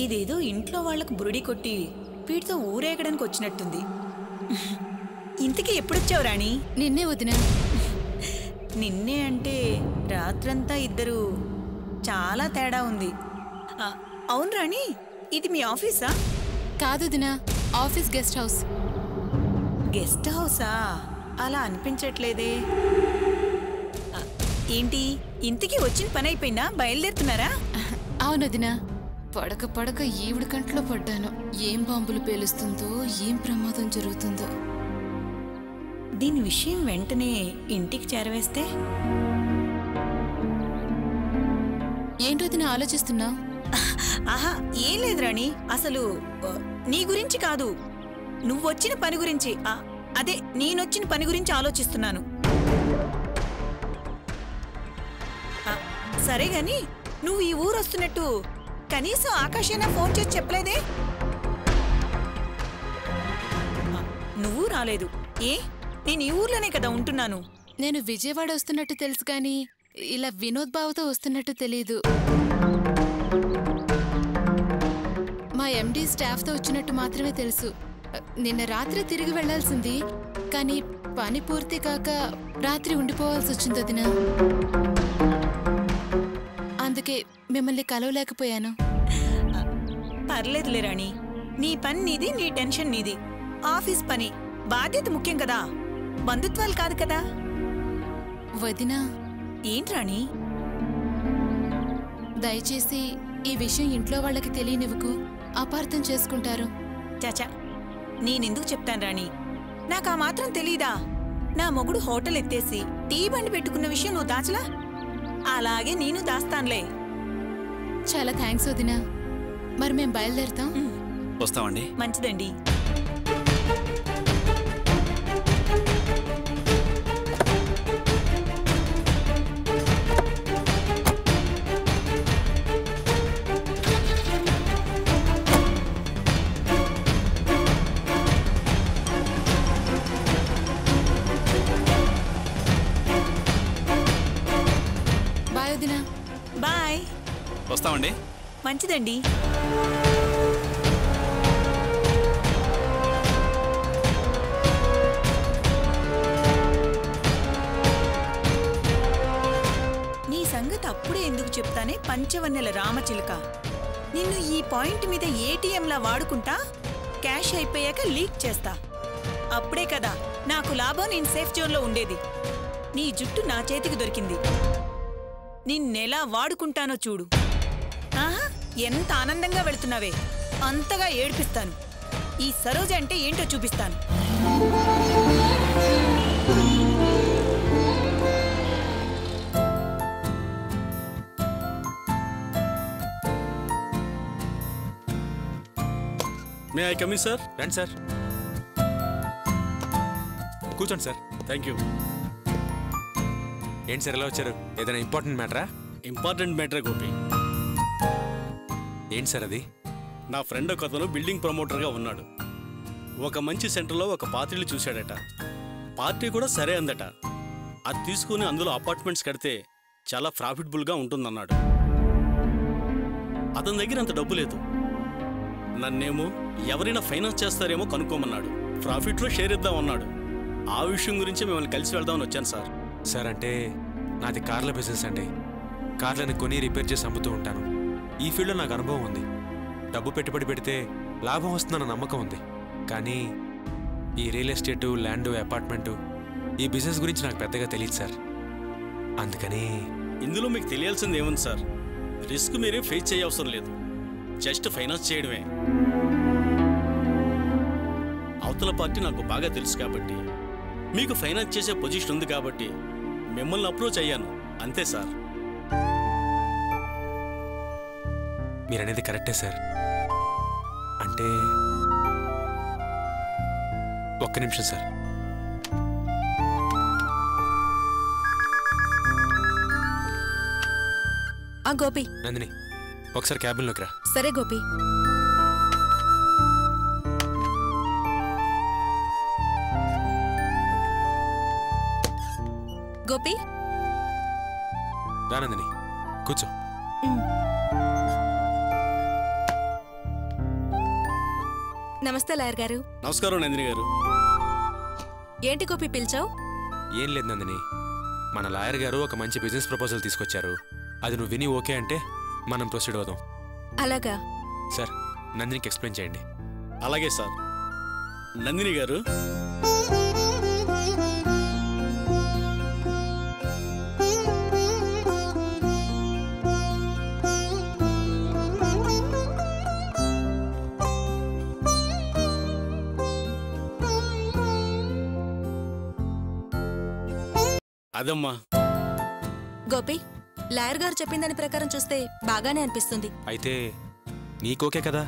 ఇదేదో ఇంట్లో వాళ్లకు బురుడి కొట్టి వీటితో ఊరేగడానికి వచ్చినట్టుంది. ఇంతకీ ఎప్పుడొచ్చావు రాణి? నిన్నే వదినా. నిన్నే అంటే రాత్రంతా ఇద్దరు చాలా తేడా ఉంది. అవును రాణి, ఇది మీ ఆఫీసా? కాదు దినా, ఆఫీస్ గెస్ట్ హౌస్. గెస్ట్ హౌసా? అలా అనిపించట్లేదే. ఏంటి, ఇంటికి వచ్చిన పని అయిపోయిందా? బయలుదేరుతున్నారా? అవును దినా, పడక పడక ఈవిడ కంట్లో పడ్డాను. ఏం బాంబులు పేలుస్తుందో, ఏం ప్రమాదం జరుగుతుందో. దీని విషయం వెంటనే ఇంటికి చేరవేస్తే? ఏంటో దినా ఆలోచిస్తున్నా? ఆహా, ఏం లేదు రాణి. అసలు నీ గురించి కాదు, నువ్వొచ్చిన పని గురించి. అదే నేనొచ్చిన పని గురించి ఆలోచిస్తున్నాను. సరే గాని, నువ్వు ఈ ఊరు వస్తున్నట్టు కనీసం ఆకాశైనా ఫోన్ చేసి చెప్పలేదే? నువ్వు రాలేదు. ఏ, నేను ఈ ఊర్లోనే కదా ఉంటున్నాను. నేను విజయవాడ వస్తున్నట్టు తెలుసు కానీ ఇలా వినోద్ బావతో వస్తున్నట్టు తెలీదు. మా ఎండి స్టాఫ్తో వచ్చినట్టు మాత్రమే తెలుసు. నిన్న రాత్రి తిరిగి వెళ్లాల్సింది, కానీ పని పూర్తి కాక రాత్రి ఉండిపోవాల్సి వచ్చింది వదిన. అందుకే మిమ్మల్ని కలవలేకపోయాను. పర్లేదులే రాణి, నీ పని నీది, నీ టెన్షన్ నీది. ఆఫీస్ పని, బాధ్యత ముఖ్యం కదా, బంధుత్వాలు కాదు కదా. వదినా. ఏంట్రాణి? దయచేసి ఈ విషయం ఇంట్లో వాళ్ళకి తెలియనివ్వకు, అపార్థం చేసుకుంటారు. చాచా, నేనెందుకు చెప్తాను రాణి? నాకు ఆ మాత్రం తెలీదా? నా మొగుడు హోటల్ ఎత్తేసి టీ బండి పెట్టుకున్న విషయం నువ్వు దాచలా? అలాగే నేను దాస్తానులే. చాలా థ్యాంక్స్ వదినా. మరి మేం బయలుదేరుతాం. వస్తామండి. మంచిదండి. బాయ్. వస్తామండి. మంచిదండి. నీ సంగతి అప్పుడే ఎందుకు చెప్తానే పంచవన్నెల రామచిలుక. నిన్ను ఈ పాయింట్ మీద ఏటీఎంలా వాడుకుంటా, క్యాష్ అయిపోయాక లీక్ చేస్తా. అప్పుడే కదా నాకు లాభం, నేను సేఫ్ జోన్లో ఉండేది. నీ జుట్టు నా చేతికి దొరికింది. నిన్నెలా వాడుకుంటానో చూడు. ఆహా, ఎంత ఆనందంగా వెళుతున్నావే, అంతగా ఏడిపిస్తాను. ఈ సరోజ అంటే ఏంటో చూపిస్తాను. May I come in sir? రండి సార్, కూర్చోండి సార్. Thank you. ఏంటి సార్ ఎలా వచ్చారు? ఏదైనా ఇంపార్టెంట్ మ్యాటరా? ఇంపార్టెంట్ మ్యాటరే గోపి. ఏంటి సార్ అది? నా ఫ్రెండ్ ఒక అతను బిల్డింగ్ ప్రమోటర్గా ఉన్నాడు. ఒక మంచి సెంటర్లో ఒక పార్టీలు చూశాడట. పార్టీ కూడా సరే అందట. అది తీసుకుని అందులో అపార్ట్మెంట్స్ కడితే చాలా ప్రాఫిటబుల్గా ఉంటుందన్నాడు. అతని దగ్గర అంత డబ్బు లేదు. నన్నేమో ఎవరైనా ఫైనాన్స్ చేస్తారేమో కనుక్కోమన్నాడు. ప్రాఫిట్లో షేర్ ఇద్దామన్నాడు. ఆ విషయం గురించి మిమ్మల్ని కలిసి వెళ్దామని వచ్చాను సార్. సార్ అంటే నాది కార్ల బిజినెస్ అండి. కార్లను కొని రిపేర్ చేసి అమ్ముతూ ఉంటాను. ఈ ఫీల్డ్లో నాకు అనుభవం ఉంది. డబ్బు పెట్టుబడి పెడితే లాభం వస్తుందన్న నమ్మకం ఉంది. కానీ ఈ రియల్ ఎస్టేటు, ల్యాండు, అపార్ట్మెంటు, ఈ బిజినెస్ గురించి నాకు పెద్దగా తెలియదు సార్. అందుకని ఇందులో మీకు తెలియాల్సింది ఏముంది సార్? రిస్క్ మీరే ఫేస్ చేయవసరం లేదు. జస్ట్ ఫైనాన్స్ చేయడమే. అవతల పార్టీ నాకు బాగా తెలుసు కాబట్టి, మీకు ఫైనాన్స్ చేసే పొజిషన్ ఉంది కాబట్టి మిమ్మల్ని అప్రోచ్ అయ్యాను, అంతే సార్. మీరనేది కరెక్టే సార్. అంటే ఒక్క నిమిషం సార్. గోపి. నందిని, ఒకసారి క్యాబిన్లోకి రా. సరే గోపి. గోపి రా నందిని, కూర్చో. నమస్తే లాయర్ గారు. నమస్కారం నందిని గారు. ఏంటి గోపి పిలిచావు? ఏం లేదు నందిని, మన లాయర్ గారు ఒక మంచి బిజినెస్ ప్రపోజల్ తీసుకొచ్చారు. అది నువ్వు విని ఓకే అంటే మనం ప్రొసీడ్ అవుదాం. అలాగా సార్, నందినికి ఎక్స్ప్లెయిన్ చేయండి. అలాగే సార్. నందిని గారు, అదమ్మా. గోపి, లాయర్ గారు చెప్పిన దాని ప్రకారం చూస్తే బాగానే అనిపిస్తుంది. అయితే నీకోకే కదా?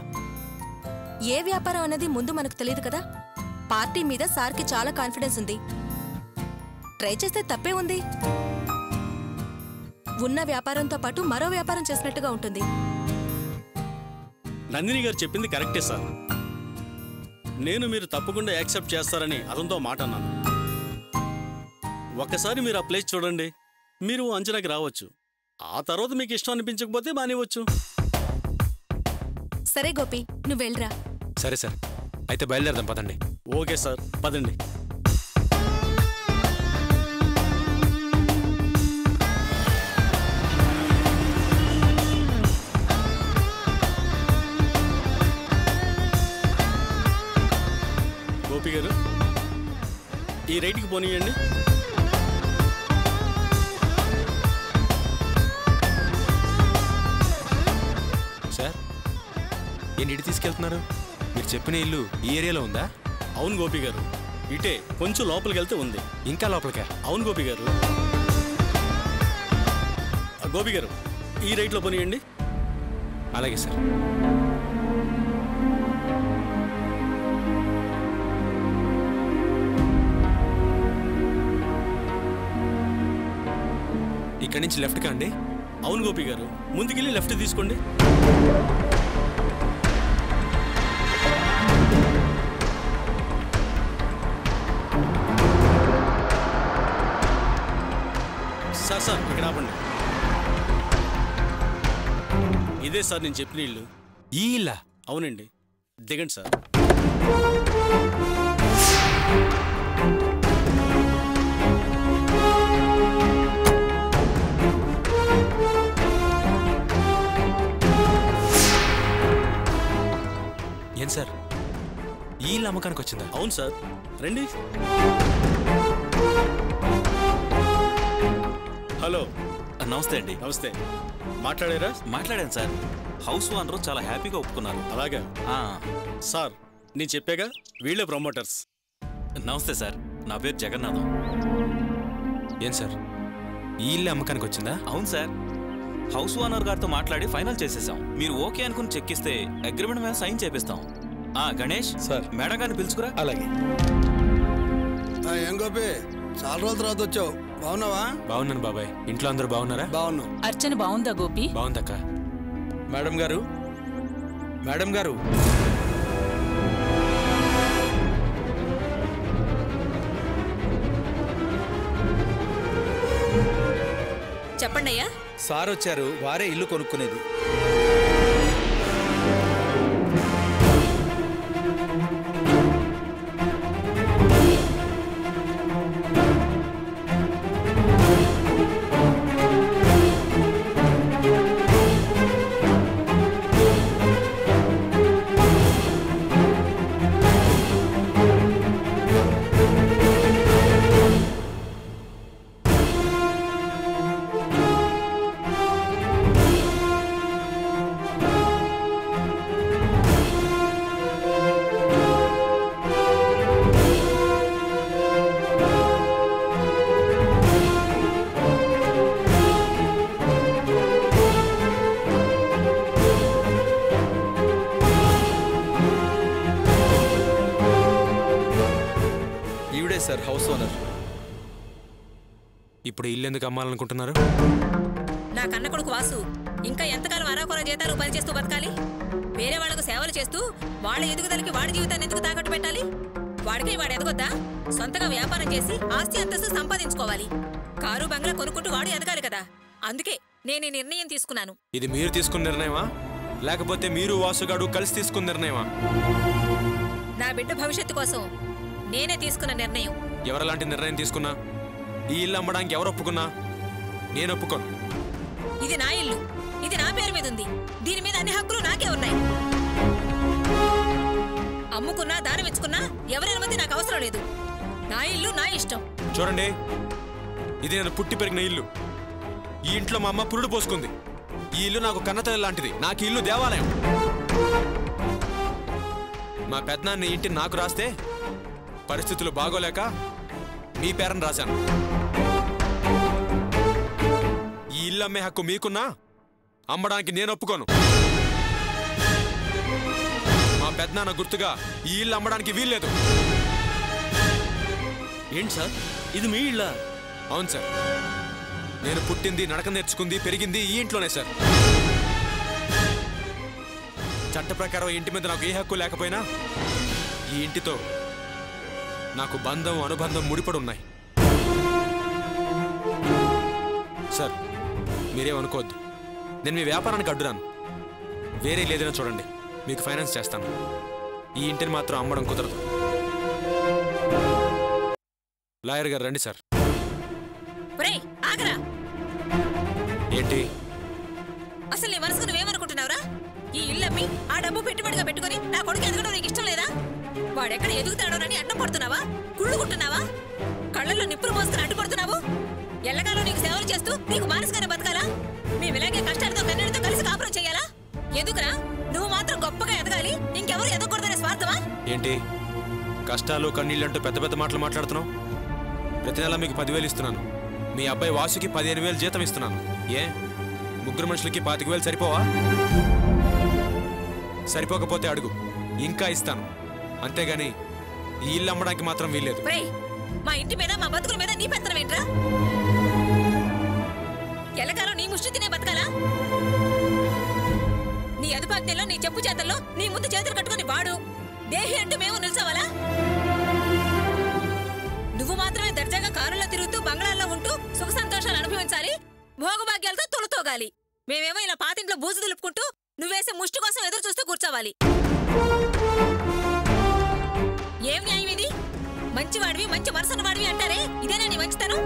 ఏ వ్యాపారం అనేది ముందు మనకు తెలియదు కదా. పార్టీ మీద సార్కి చాలా కాన్ఫిడెన్స్ ఉంది. ట్రై చేస్తే తప్పే ఉంది. ఉన్న వ్యాపారంతో పాటు మరో వ్యాపారం చేసినట్టుగా ఉంటుంది. నందిని గారు చెప్పింది కరెక్టే సార్. నేను మీరు తప్పకుండా యాక్సెప్ట్ చేస్తారని అతనితో మాట అన్నాను. ఒక్కసారి మీరు ఆ ప్లేస్ చూడండి, మీరు అంచనాకి రావచ్చు. ఆ తర్వాత మీకు ఇష్టం అనిపించకపోతే మానేవచ్చు. సరే గోపి, నువ్వు వెళ్ళరా. సరే సార్, అయితే బయలుదేరదాం పదండి. ఓకే సార్, పదండి. గోపి గారు, ఈ రైట్కి పోనీయండి. సార్, ఏంటి ఇటు తీసుకెళ్తున్నారు? మీరు చెప్పిన ఇల్లు ఈ ఏరియాలో ఉందా? అవును గోపి గారు, ఇటే కొంచెం లోపలికి వెళ్తే ఉంది. ఇంకా లోపలికా? అవును గోపి గారు. గోపి గారు, ఈ రైట్లో పోనీయండి. అలాగే సార్. ఇక్కడి నుంచి లెఫ్ట్ కాండి. అవును గోపి గారు, ముందుకెళ్ళి లెఫ్ట్ తీసుకోండి. సార్ సార్, ఇక్కడ ఆపండి. ఇదే సార్ నేను చెప్పిన ఇల్లు. ఈ ఇల్లా? అవునండి, దిగండి సార్. ఏం సార్, ఈ ఇల్లు అమ్మకానికి వచ్చిందా? అవును సార్, రండి. హలో. నమస్తే అండి. నమస్తే. మాట్లాడారా? మాట్లాడాను సార్. హౌస్ ఓనరు చాలా హ్యాపీగా ఒప్పుకున్నారు. అలాగా సార్, నేను చెప్పాగా, వీళ్ళే ప్రమోటర్స్. నమస్తే సార్, నా పేరు జగన్నాథం. ఏం సార్, ఈ ఇల్లు అమ్మకానికి వచ్చిందా? అవును సార్, హౌస్ ఓనర్ గారితో మాట్లాడి ఫైనల్ చేసేసాం. మీరు ఓకే అనుకుని చెక్ ఇస్తే అగ్రిమెంట్ మీద సైన్ చేపిస్తాం. గణేష్ సార్, మేడం గారిని పిలుచుకురా. అలాగే. ఏం గోపి, చాలా రోజుల తర్వాత వచ్చావు, బాగున్నావా? బాగున్నాను బాబాయ్. ఇంట్లో అందరూ బాగున్నారా? బాగున్నావు. అర్చన బాగుందా గోపి? బాగుందక్క. మేడం గారు, మేడం గారు, చెప్పండి అయ్యా. సార్ వచ్చారు, వారే ఇల్లు కొనుక్కునేది. Sir house owner. ఇప్పుడు ఇల్లు ఎందుకు అమ్మాలనుకుంటున్నారు? నా కన్న కొడుకు వాసు ఇంకా ఎంతకాలం అరాకొర జీతాలు పని చేస్తూ బతకాలి? వేరే వాళ్లకు సేవలు చేస్తూ వాళ్ళ ఎదుగుదలకి వాడి జీవితాన్ని ఎందుకు తాకట్టు పెట్టాలి? వాడికి వాడు ఎదగొద్దా? సొంతగా వ్యాపారం చేసి ఆస్తి అంతస్తు సంపాదించుకోవాలి. కారు బంగ్లా కొనుక్కుంటూ వాడు ఎదగాలి కదా. అందుకే నేను ఈ నిర్ణయం తీసుకున్నాను. ఇది మీరు తీసుకున్న నిర్ణయమా లేకపోతే మీరు వాసుగాడు కలిసి తీసుకున్న నిర్ణయమా? నా బిడ్డ భవిష్యత్తు కోసం నేనే తీసుకున్న నిర్ణయం. ఎవరెలాంటి నిర్ణయం తీసుకున్నా, ఈ ఇల్లు అమ్మడానికి ఎవరు ఒప్పుకున్నా నేను ఒప్పుకోను. ఇది నా ఇల్లు, ఇది నా పేరు మీద ఉంది. దీని మీద అన్ని హక్కులు నాకే ఉన్నాయి. అమ్ముకున్నా దానం ఇచ్చుకున్నా ఎవరి అనుమతి నాకు అవసరం లేదు. నా ఇల్లు నా ఇష్టం. చూడండి, ఇది నేను పుట్టి పెరిగిన ఇల్లు. ఈ ఇంట్లో మా అమ్మ పురుడు పోసుకుంది. ఈ ఇల్లు నాకు కన్నతల్లి లాంటిది. నాకు ఇల్లు దేవాలయం. మా పెద్దనాన్న ఇంటిని నాకు రాస్తే పరిస్థితులు బాగోలేక మీ పేరని రాశాను. ఈ ఇల్లు అమ్మే హక్కు మీకున్నా అమ్మడానికి నేను ఒప్పుకోను. మా పెద్దనాన్న గుర్తుగా ఈ ఇల్లు అమ్మడానికి వీల్లేదు. ఏంటి సార్, ఇది మీ ఇల్లా? అవును సార్, నేను పుట్టింది, నడక నేర్చుకుంది, పెరిగింది ఈ ఇంట్లోనే సార్. చట్ట ప్రకారం ఇంటి మీద నాకు ఏ హక్కు లేకపోయినా ఈ ఇంటితో నాకు బంధం, అనుబంధం ముడిపడి ఉన్నాయి. సార్, మీరేమనుకోవద్దు. నేను మీ వ్యాపారానికి అడ్డురాను. వేరే లేదైనా చూడండి, మీకు ఫైనాన్స్ చేస్తాను. ఈ ఇంటిని మాత్రం అమ్మడం కుదరదు. లాయర్ గారు రండి సార్. ఒరేయ్, ఆగరా. ఏంటి? అసలు నీ మనసుకు నువ్వేమనుకుంటున్నావురా? ఈ ఇల్లమ్మి ఆ డబ్బు పెట్టుబడిగా పెట్టుకుని నా కొడుకు ఎదగడం నీకు ఇష్టం లేదా? వాడెక్కడ ఎదుగుతాడోనని అడ్డం పడుతున్నావా? కుళ్ళు కుట్టున్నావా? కళ్ళల్లో నిప్పులు మోసుకుని అడ్డుపడుతున్నావు? ఎల్లగానో నీకు సేవలు చేస్తూ నీకు మానసికంగా బతకాలా? మేము ఇలాగే కష్టాలతో కన్నీటితో కలిసి కాపురం చేయాలా? ఎందుకురా నువ్వు మాత్రం గొప్పగా ఎదగాలి, ఇంకెవరు ఎదగకూడదనే స్వార్థమా? ఏంటి కష్టాలు కన్నీళ్ళంటూ పెద్ద పెద్ద మాటలు మాట్లాడుతున్నావు? ప్రతి నెల మీకు 10,000 ఇస్తున్నాను. మీ అబ్బాయి వాసుకి 15,000 జీతం ఇస్తున్నాను. ఏ ముగ్గురు మనుషులకి 25,000 సరిపోవా? సరిపోకపోతే అడుగు, ఇంకా ఇస్తాను. అంతేగాని ఈ ఇల్లు అమ్మడానికి మాత్రం వీల్లేదు. మా ఇంటి మీద, మా బతుకుల మీద నీ పెత్తనం ఏంట్రా? ఎల్లకాలం నీ ముష్టి తినే బతకాలా? నీ అదుపాజ్ఞల్లో, నీ చెప్పు చేతల్లో నీ ముందు చేతులు కట్టుకుని వాడు దేహి అంటూ మేము నిల్చోవాలా? నువ్వు మాత్రమే దర్జాగా కారుల్లో తిరుగుతూ బంగ్లాల్లో ఉంటూ సుఖ సంతోషాలు అనుభవించాలి, భోగభాగ్యాలతో తొలుతోగాలి. మేమేమో ఇలా పాతింట్లో బూజు దులుపుకుంటూ నువ్వేసే ముష్టి కోసం ఎదురు చూస్తూ కూర్చోవాలి. ఏం న్యాయం ఇది? మంచివాడివి, మంచి మనసున్నవాడివి అంటారే, ఇదేనా నీ మంచితనం?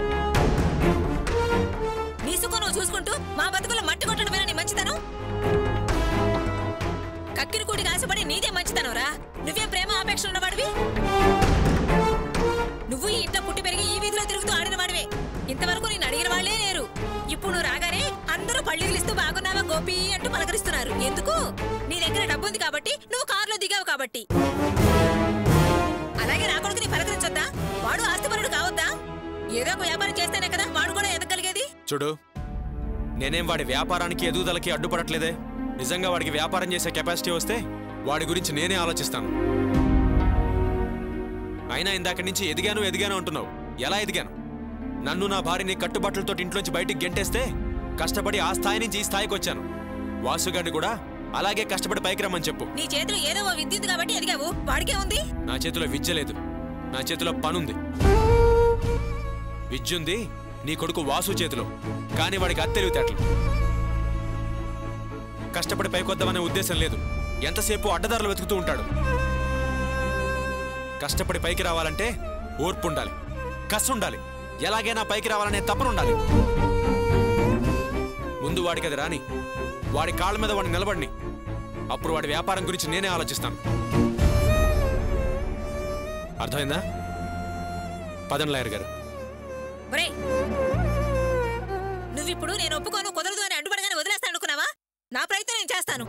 నీ సుఖం నువ్వు చూసుకుంటూ మా బతుకులో మట్టి కొట్టడమేనా నీ మంచితనం? కక్కిరి కూడికి ఆశపడి నీదే మంచితనం రా. నువ్వేం ప్రేమ ఆపేక్ష ఉన్నవాడివి? నువ్వు ఈ ఇంట్లో పుట్టి పెరిగి ఈ వీధిలో తిరుగుతూ ఆడిన వాడివే. ఇంతవరకు నేను అడిగిన వాళ్లే లేరు. ఇప్పుడు నువ్వు రాగానే అందరూ పళ్ళిగిలిస్తూ బాగున్నావా గోపి అంటూ పలకరిస్తున్నారు. ఎందుకు? నీ దగ్గర డబ్బు ఉంది కాబట్టి, నువ్వు కారులో దిగావు కాబట్టి. అలాగే నా కొడుకుని పలకరించొద్దా? వాడు ఆస్తిపరుడు కావద్దా? ఏదో ఒక వ్యాపారం చేస్తేనే కదా వాడు కూడా ఎదగలిగేది. చూడు, నేనేం వాడి వ్యాపారానికి ఎదుగుదలకి అడ్డుపడట్లేదే. నిజంగా వాడికి వ్యాపారం చేసే కెపాసిటీ వస్తే వాడి గురించి నేనే ఆలోచిస్తాను. అయినా ఇందాక నుంచి ఎదిగాను ఎదిగాను అంటున్నావు. ఎలా ఎదిగాను? నన్ను, నా భార్యని కట్టుబట్టలతో ఇంట్లోంచి బయటికి గెంటేస్తే కష్టపడి ఆ స్థాయి నుంచి ఈ స్థాయికి వచ్చాను. వాసుగాడిని కూడా అలాగే కష్టపడి పైకి రమ్మని చెప్పు. నీ చేతిలో ఏదో ఓ విద్య ఉంది కాబట్టి ఎదిగావు. వాడికే ఉంది. నా చేతిలో విద్య లేదు, నా చేతిలో పనుంది. విద్యుంది నీ కొడుకు వాసు చేతిలో, కానీ వాడికి అత్తెలివితేటలు. కష్టపడి పైకొద్దామనే ఉద్దేశం లేదు. ఎంతసేపు అడ్డదారులు వెతుకుతూ ఉంటాడు. కష్టపడి పైకి రావాలంటే ఓర్పు ఉండాలి, కసి ఉండాలి, ఎలాగైనా పైకి రావాలనే తపనుండాలి. ముందు వాడికి అది రాని, వాడి కాళ్ళ మీద వాడిని నిలబడిని. అప్పుడు వాడి వ్యాపారం గురించి నేనే ఆలోచిస్తాను. అర్థమైందా? పదండి లాయర్ గారు. నువ్విప్పుడు నేను ఒప్పుకోను, కుదరదు అని అడ్డుపడగానే వదిలేస్తాను అనుకున్నావా? నా ప్రయత్నం నేను చేస్తాను.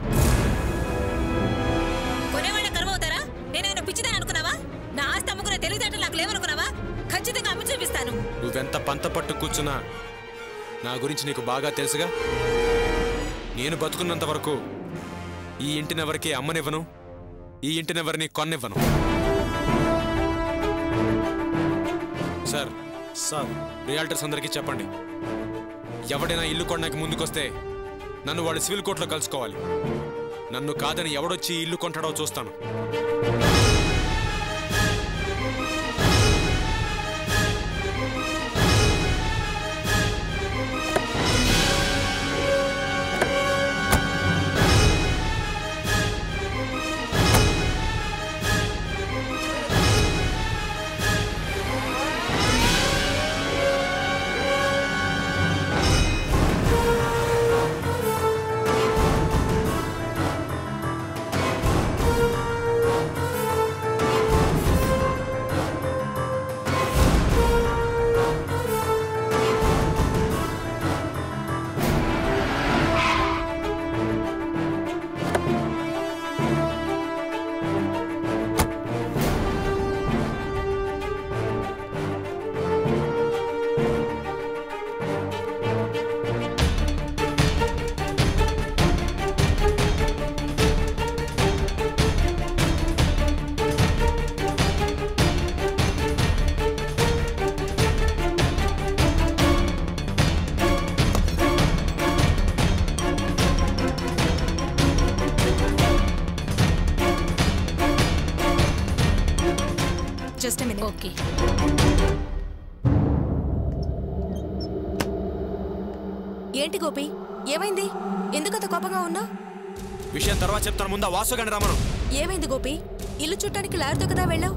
కొనేవాళ్ళ కర్మవుతారా? నేనేమైనా పిచ్చిదాని అనుకున్నావా? నా ఆస్తి అమ్ముకునే తెలివితేటలు నాకు లేవనుకున్నావా? ఖచ్చితంగా అమ్మి చూపిస్తాను. నువ్వెంత పంత పట్టు కూర్చున్నా నా గురించి నీకు బాగా తెలుసుగా. నేను బతుకున్నంత వరకు ఈ ఇంటినెవరికి అమ్మనివ్వను, ఈ ఇంటినెవరిని కొన్నివ్వను. సార్, రియాల్టర్స్ అందరికీ చెప్పండి, ఎవడైనా ఇల్లు కొనడానికి ముందుకొస్తే నన్ను వాడు సివిల్ కోర్టులో కలుసుకోవాలి. నన్ను కాదని ఎవడొచ్చి ఇల్లు కొంటాడో చూస్తాను. ఓకే. ఏంటి గోపి, ఏమైంది? ఎందుకంత కోపంగా ఉన్నావు? విషయం తర్వాత చెప్తాను, ముందా వాసు గాని రమ్మను. ఏమైంది గోపి? ఇల్లు చుట్టానికి లాయర్తో కదా వెళ్ళావు.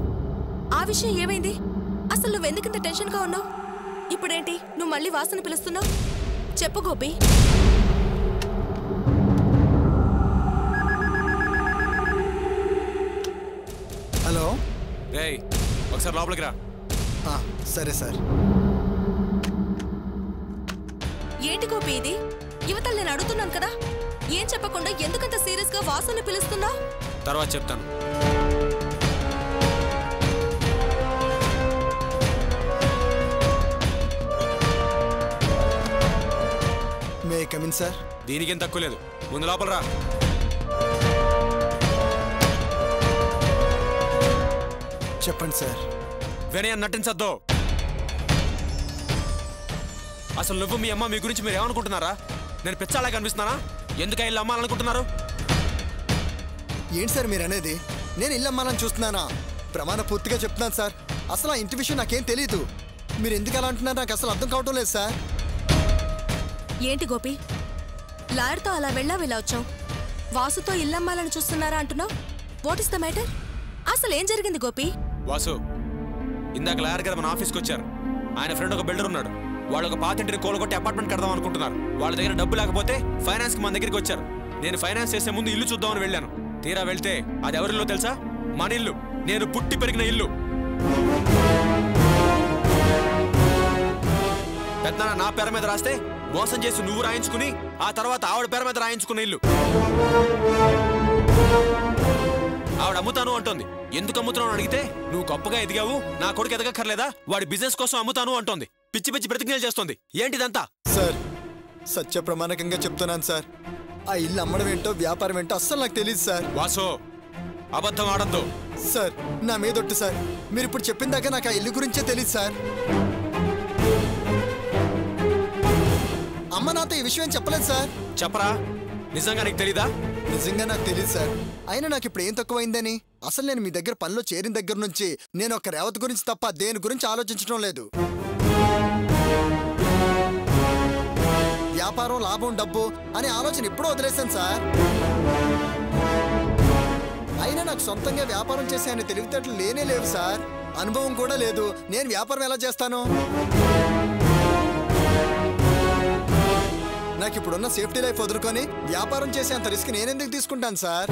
ఆ విషయం ఏమైంది? అసలు నువ్వెందుకింత టెన్షన్గా ఉన్నావు? ఇప్పుడేంటి నువ్వు మళ్ళీ వాసుని పిలుస్తున్నావు? చెప్పు గోపి. హలో. రేయ్, ఒకసారి లోపలికి రా. సరే సార్. ఏంటి గోపి ఇది? యువతలు నేను అడుగుతున్నాను కదా, ఏం చెప్పకుండా ఎందుకంత సీరియస్ గా వాసుని పిలుస్తున్నావు? తర్వాత చెప్తాను. May come in sir. దీనికేం తక్కువ లేదు, ముందు లోపల రా. చెప్పండి సార్. వినయం నటించద్దు. అసలు నువ్వు మీ అమ్మ మీ గురించి మీరు ఏమనుకుంటున్నారా? నేను పిచ్చాలా కనిపిస్తున్నానా? ఎందుకు ఇల్లు అమ్మాలనుకుంటున్నారు? ఏంటి సార్ మీరు అనేది? నేను ఇల్లు అమ్మాలని చూస్తున్నానా? ప్రమాణ పూర్తిగా చెప్తున్నాను సార్, అసలు ఆ ఇంటి విషయం నాకేం తెలీదు. మీరు ఎందుకు అలా అంటున్నారు నాకు అసలు అర్థం కావటం లేదు సార్. ఏంటి గోపి, లాయర్తో అలా వెళ్ళా వచ్చావు, వాసుతో ఇల్లమ్మాలని చూస్తున్నారా అంటున్నావు? What is the matter? అసలు ఏం జరిగింది గోపి? వాసు, ఇందాక లాయర్ గారు మన ఆఫీస్కి వచ్చారు. ఆయన ఫ్రెండ్ ఒక బిల్డర్ ఉన్నాడు. వాళ్ళు ఒక పాతింటిని కోలుకొట్టి అపార్ట్మెంట్ కడదాం అనుకుంటున్నారు. వాళ్ళ దగ్గర డబ్బు లేకపోతే ఫైనాన్స్కి మన దగ్గరికి వచ్చారు. నేను ఫైనాన్స్ చేసే ముందు ఇల్లు చూద్దామని వెళ్ళాను. తీరా వెళ్తే అది ఎవరిల్లో తెలుసా? మన ఇల్లు, నేను పుట్టి పెరిగిన ఇల్లు. పెద్దనా నా పేరు మీద రాస్తే మోసం చేసి నువ్వు రాయించుకుని ఆ తర్వాత ఆవిడ పేరు మీద రాయించుకున్న ఇల్లు. ఆవిడ అమ్ముతాను అంటోంది. ఎందుకు అమ్ముతున్నావు అడిగితే నువ్వు గొప్పగా ఎదిగావు, నా కొడుకు ఎదగక్కర్లేదా, వాడి బిజినెస్ కోసం అమ్ముతాను అంటోంది. పిచ్చి పిచ్చి ప్రతిజ్ఞలు చేస్తోంది. ఏంటిదంతా? సార్, సత్య ప్రమాణకంగా చెప్తున్నాను సార్, ఆ ఇల్లు అమ్మడం ఏంటో వ్యాపారం ఏంటో అస్సలు నాకు తెలియదు సార్. వాసు, అబద్ధం ఆడద్దు. సార్, నా మీదొట్టు సార్, మీరు ఇప్పుడు చెప్పిన దాకా నాకు ఆ ఇల్లు గురించే తెలియదు సార్. అమ్మ నాతో ఈ విషయం చెప్పలేదు సార్. చెప్పరా, నిజంగా నీకు తెలీదా? నిజంగా నాకు తెలియదు సార్. అయినా నాకు ఇప్పుడు ఏం తక్కువైందని? అసలు నేను మీ దగ్గర పనిలో చేరిన దగ్గర నుంచి నేను ఒక రేవతి గురించి తప్ప దేని గురించి ఆలోచించడం లేదు. వ్యాపారం, లాభం, డబ్బు అనే ఆలోచన ఎప్పుడూ వదిలేశాను సార్. అయినా నాకు సొంతంగా వ్యాపారం చేసే అనే తెలివితేటలు లేనే లేవు సార్. అనుభవం కూడా లేదు. నేను వ్యాపారం ఎలా చేస్తాను? నాకు ఇప్పుడున్న సేఫ్టీ లైఫ్ వదులుకొని వ్యాపారం చేసే అంత రిస్క్ నేనెందుకు తీసుకుంటాను సార్?